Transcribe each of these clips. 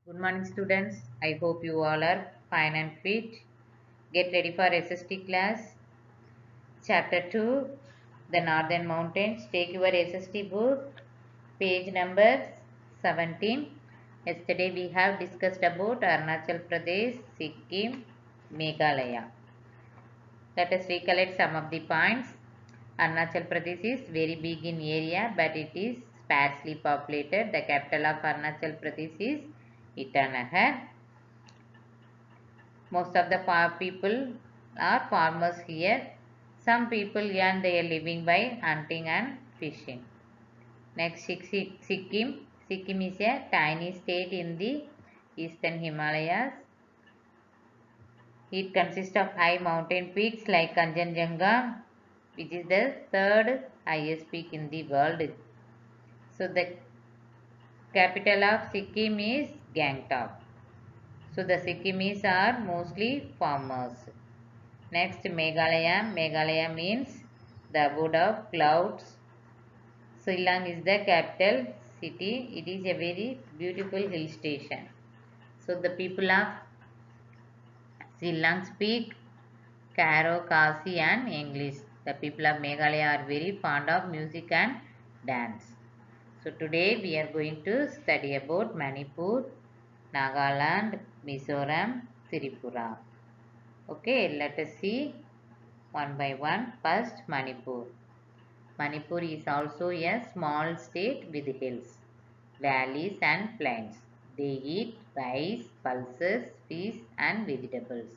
Good morning, students. I hope you all are fine and fit. Get ready for SST class. Chapter 2 The Northern Mountains. Take your SST book, page number 17. Yesterday we have discussed about Arunachal Pradesh, Sikkim, Meghalaya. Let us recollect some of the points. Arunachal Pradesh is very big in area, but it is sparsely populated. The capital of Arunachal Pradesh is Itanagar. Most of the people are farmers here. Some people earn their living by hunting and fishing. Next, Sikkim. Sikkim is a tiny state in the eastern Himalayas. It consists of high mountain peaks like Kanchenjunga, which is the third highest peak in the world. So the capital of Sikkim is Gangtok. So the Sikkimis are mostly farmers. Next, Meghalaya. Meghalaya means the abode of clouds. Shillong is the capital city. It is a very beautiful hill station. So the people of Shillong speak Karo, Khasi and English. The people of Meghalaya are very fond of music and dance. So today we are going to study about Manipur, Nagaland, Mizoram, Tripura. Okay, let us see one by one. First, Manipur. Manipur is also a small state with hills, valleys and plains. They eat rice, pulses, fish and vegetables.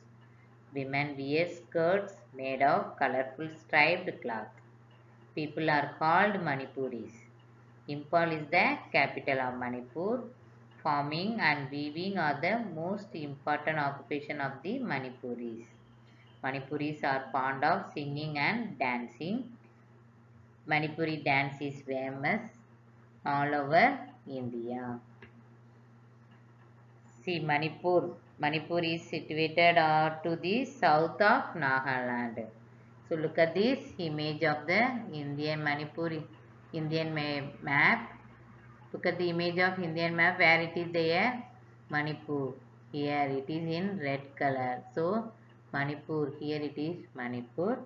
Women wear skirts made of colorful striped cloth. People are called Manipuris. Imphal is the capital of Manipur. Farming and weaving are the most important occupation of the Manipuris. Manipuris are fond of singing and dancing. Manipuri dance is famous all over India. See, Manipur is situated to the south of Nagaland. So look at this image of the Indian map. Look at the image of Indian map where it is there. Manipur. Here it is in red color. So Manipur. Here it is Manipur.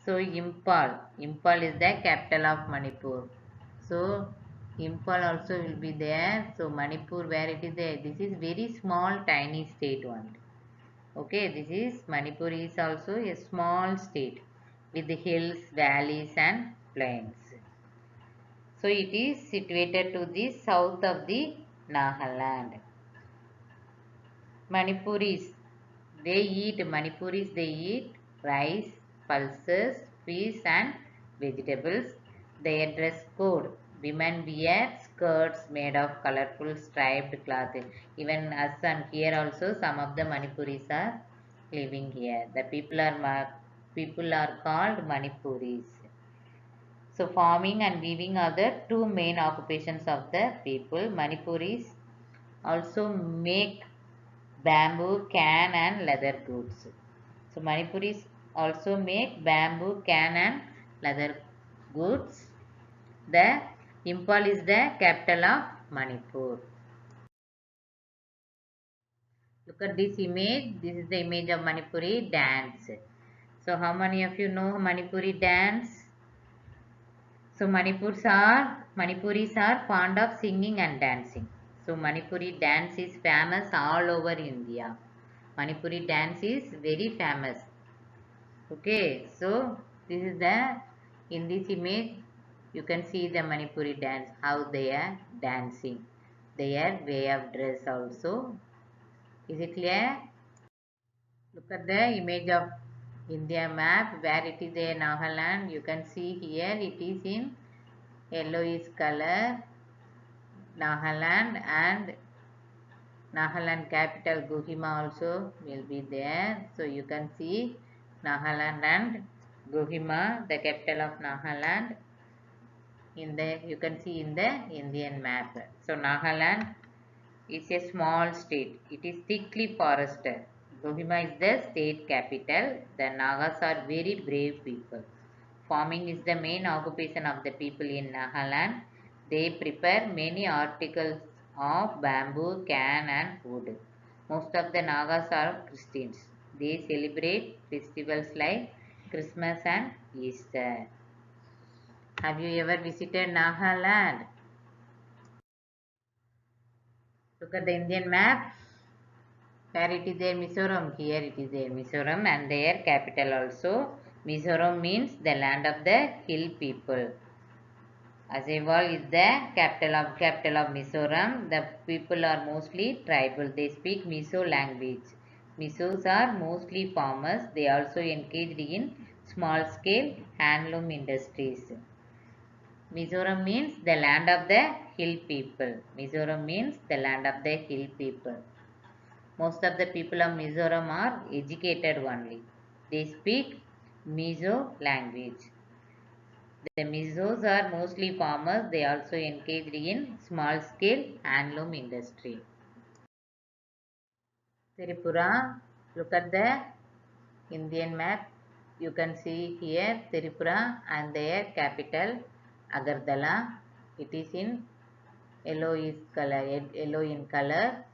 So Imphal is the capital of Manipur. So Imphal also will be there. So Manipur where it is there. This is very small tiny state one. Okay, this is Manipur is also a small state with the hills, valleys and plains. So it is situated to the south of the Nagaland. Manipuris they eat rice, pulses, fish and vegetables. Their dress code. Women wear skirts made of colorful striped cloth. Even us and here also some of the Manipuris are living here. The people are called Manipuris. So farming and weaving are the two main occupations of the people. Manipuris also make bamboo, can and leather goods. So Manipuris also make bamboo, can and leather goods. The Imphal is the capital of Manipur. Look at this image. This is the image of Manipuri dance. So how many of you know Manipuri dance? So Manipuris are fond of singing and dancing. So Manipuri dance is famous all over India. Manipuri dance is very famous. Okay, so this is the in this image you can see the Manipuri dance, how they are dancing. Their way of dress also. Is it clear? Look at the image of India map where it is a Nagaland. You can see here it is in yellowish color Nagaland and Nagaland capital Kohima also will be there. So you can see Nagaland and Kohima, the capital of Nagaland. In the you can see in the Indian map. So Nagaland is a small state. It is thickly forested. Kohima is the state capital. The Nagas are very brave people. Farming is the main occupation of the people in Nagaland. They prepare many articles of bamboo, can and wood. Most of the Nagas are Christians. They celebrate festivals like Christmas and Easter. Have you ever visited Nagaland? Look at the Indian map. Where it is there, Mizoram. Here it is there, Mizoram, and their capital also. Mizoram means the land of the hill people. Asewal is the capital of Mizoram. The people are mostly tribal. They speak Mizo language. Mizos are mostly farmers. They also engaged in small scale handloom industries. Mizoram means the land of the hill people. Mizoram means the land of the hill people. Most of the people of Mizoram are educated only. They speak Mizo language. The Mizos are mostly farmers. They also engaged in small scale handloom industry. Tripura, look at the Indian map. You can see here Tripura and their capital Agartala. It is in yellow in color.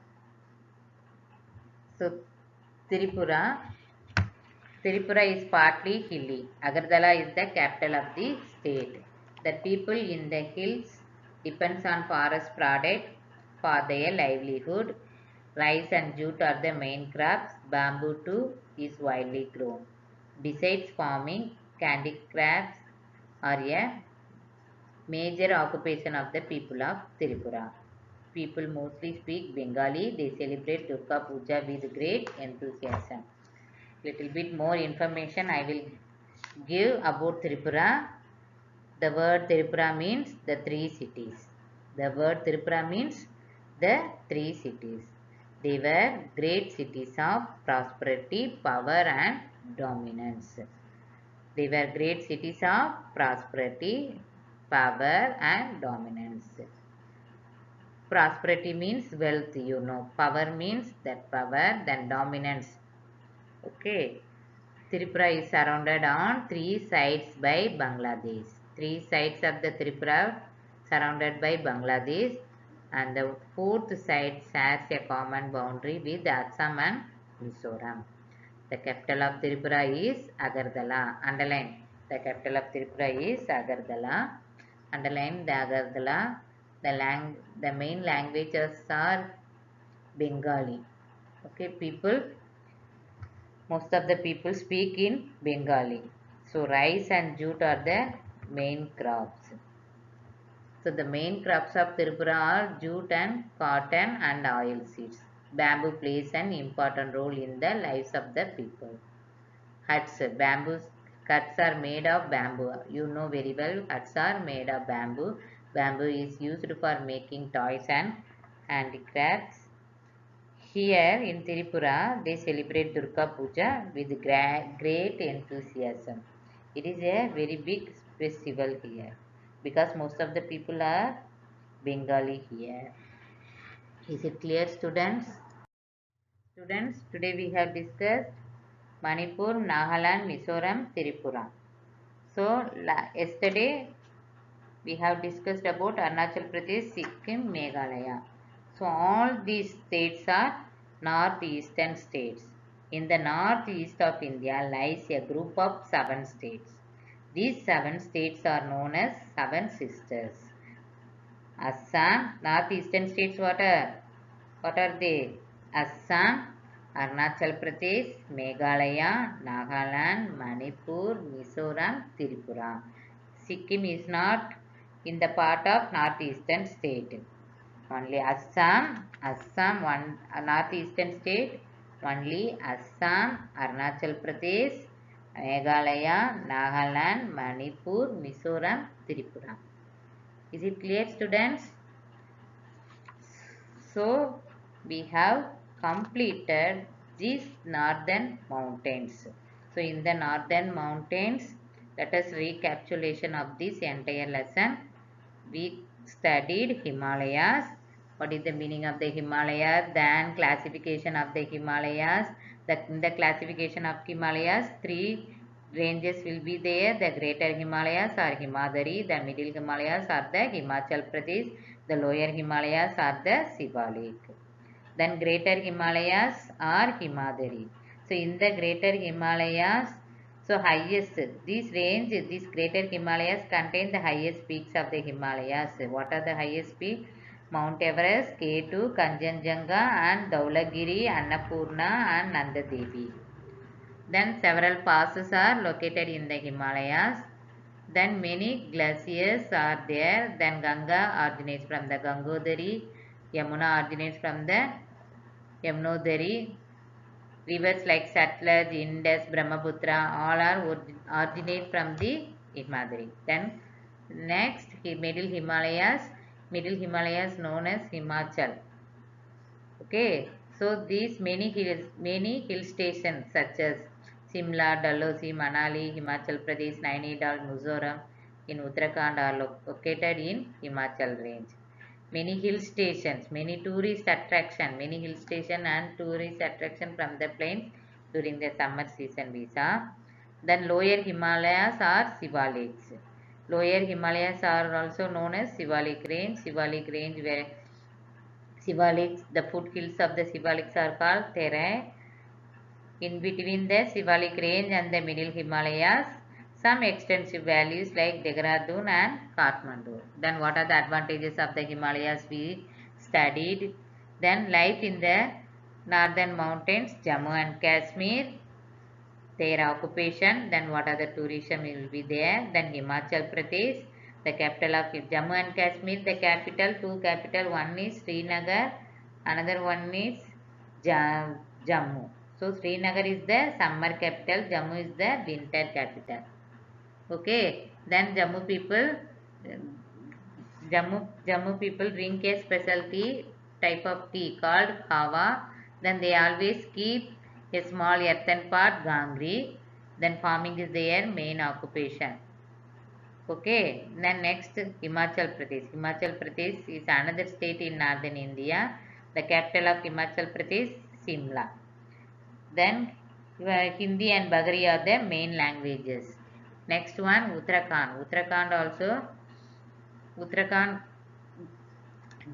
So Tripura is partly hilly. Agartala is the capital of the state. The people in the hills depends on forest product for their livelihood. Rice and jute are the main crops. Bamboo too is widely grown. Besides farming, handicrafts are a major occupation of the people of Tripura. People mostly speak Bengali. They celebrate Durga Puja with great enthusiasm. Little bit more information I will give about Tripura. The word Tripura means the three cities. The word Tripura means the three cities. They were great cities of prosperity, power and dominance. They were great cities of prosperity, power and dominance. Prosperity means wealth, you know. Power means that power, then dominance. Okay. Tripura is surrounded on three sides by Bangladesh. Three sides of the Tripura surrounded by Bangladesh, and the fourth side shares a common boundary with Assam and Mizoram. The capital of Tripura is Agartala. Underline. The capital of Tripura is Agartala. Underline the Agartala. The main languages are Bengali. Okay, most of the people speak in Bengali. So rice and jute are the main crops. So the main crops of Tripura are jute and cotton and oil seeds. Bamboo plays an important role in the lives of the people. Huts, bamboo huts are made of bamboo. You know very well, huts are made of bamboo. Bamboo is used for making toys and handicrafts. Here in Tripura, they celebrate Durga Puja with great enthusiasm. It is a very big festival here because most of the people are Bengali here. Is it clear, students? Students, today we have discussed Manipur, Nagaland, Mizoram, Tripura. So, yesterday we have discussed about Arunachal Pradesh, Sikkim, Meghalaya. So all these states are northeastern states. In the northeast of India lies a group of 7 states. These 7 states are known as Seven Sisters. Assam, northeastern states what are they? Assam, Arunachal Pradesh, Meghalaya, Nagaland, Manipur, Mizoram, Tripura. Sikkim is not in the part of northeastern state. Only Assam one northeastern state, only Assam, Arunachal Pradesh, Meghalaya, Nagaland, Manipur, Mizoram, Tripura. Is it clear, students? So we have completed these northern mountains. So in the northern mountains, let us recapitulation of this entire lesson. We studied Himalayas. What is the meaning of the Himalayas? Then classification of the Himalayas. In the classification of Himalayas, 3 ranges will be there. The greater Himalayas are Himadari. The middle Himalayas are the Himachal Pradesh. The lower Himalayas are the Sivalik. Then greater Himalayas are Himadari. So in the greater Himalayas, so highest, these greater Himalayas contain the highest peaks of the Himalayas. What are the highest peaks? Mount Everest, K2, Kanchenjunga and Dhaulagiri, Annapurna and Nanda Devi. Then several passes are located in the Himalayas. Then many glaciers are there. Then Ganga originates from the Gangodari. Yamuna originates from the Yamunotari. Rivers like Satluj, Indus, Brahmaputra all are originate from the Himadri. Then next middle Himalayas. Middle Himalayas known as Himachal. Okay, so these many hill stations such as Simla, Dalhousie, Manali, Himachal Pradesh, Nainital, Mizoram in Uttarakhand are located in Himachal range. Many hill stations, many tourist attraction, many hill station and tourist attraction from the plains during the summer season we saw. Then lower Himalayas are Sivaliks. Lower Himalayas are also known as Sivalik range. Sivalik range where Sivaliks, the foothills of the Sivaliks are called Terai. In between the Sivalik range and the middle Himalayas, some extensive valleys like Dehradun and Kathmandu. Then what are the advantages of the Himalayas we studied? Then life in the northern mountains, Jammu and Kashmir, their occupation, then what are the tourism will be there, then Himachal Pradesh, the capital of Jammu and Kashmir, the capital, two capital, one is Srinagar, another one is Jammu. So Srinagar is the summer capital, Jammu is the winter capital. Okay, then Jammu people drink a specialty type of tea called kava. Then they always keep a small earthen pot, gangri. Then farming is their main occupation. Okay, then next Himachal Pradesh. Himachal Pradesh is another state in northern India. The capital of Himachal Pradesh, Simla. Then Hindi and Bagri are the main languages. Next one Uttarakhand. Uttarakhand,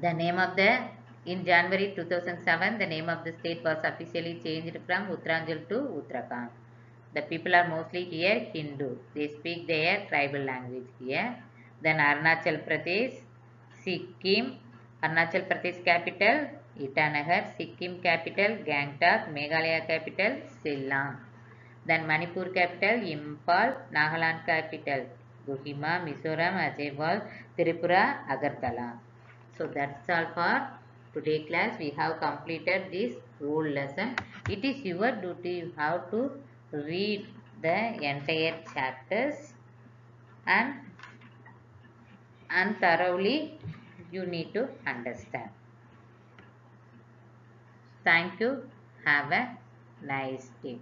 the name of the in January 2007, the name of the state was officially changed from Uttaranchal to Uttarakhand. The people are mostly here Hindu. They speak their tribal language here. Then Arunachal Pradesh, Sikkim. Arunachal Pradesh capital Itanagar. Sikkim capital Gangtok. Meghalaya capital Shillong. Then Manipur capital Imphal. Nagaland capital Kohima. Mizoram Ajaiwal. Tripura Agartala. So that's all for today class. We have completed this whole lesson. It is your duty. You have to read the entire chapters and thoroughly you need to understand. Thank you. Have a nice day.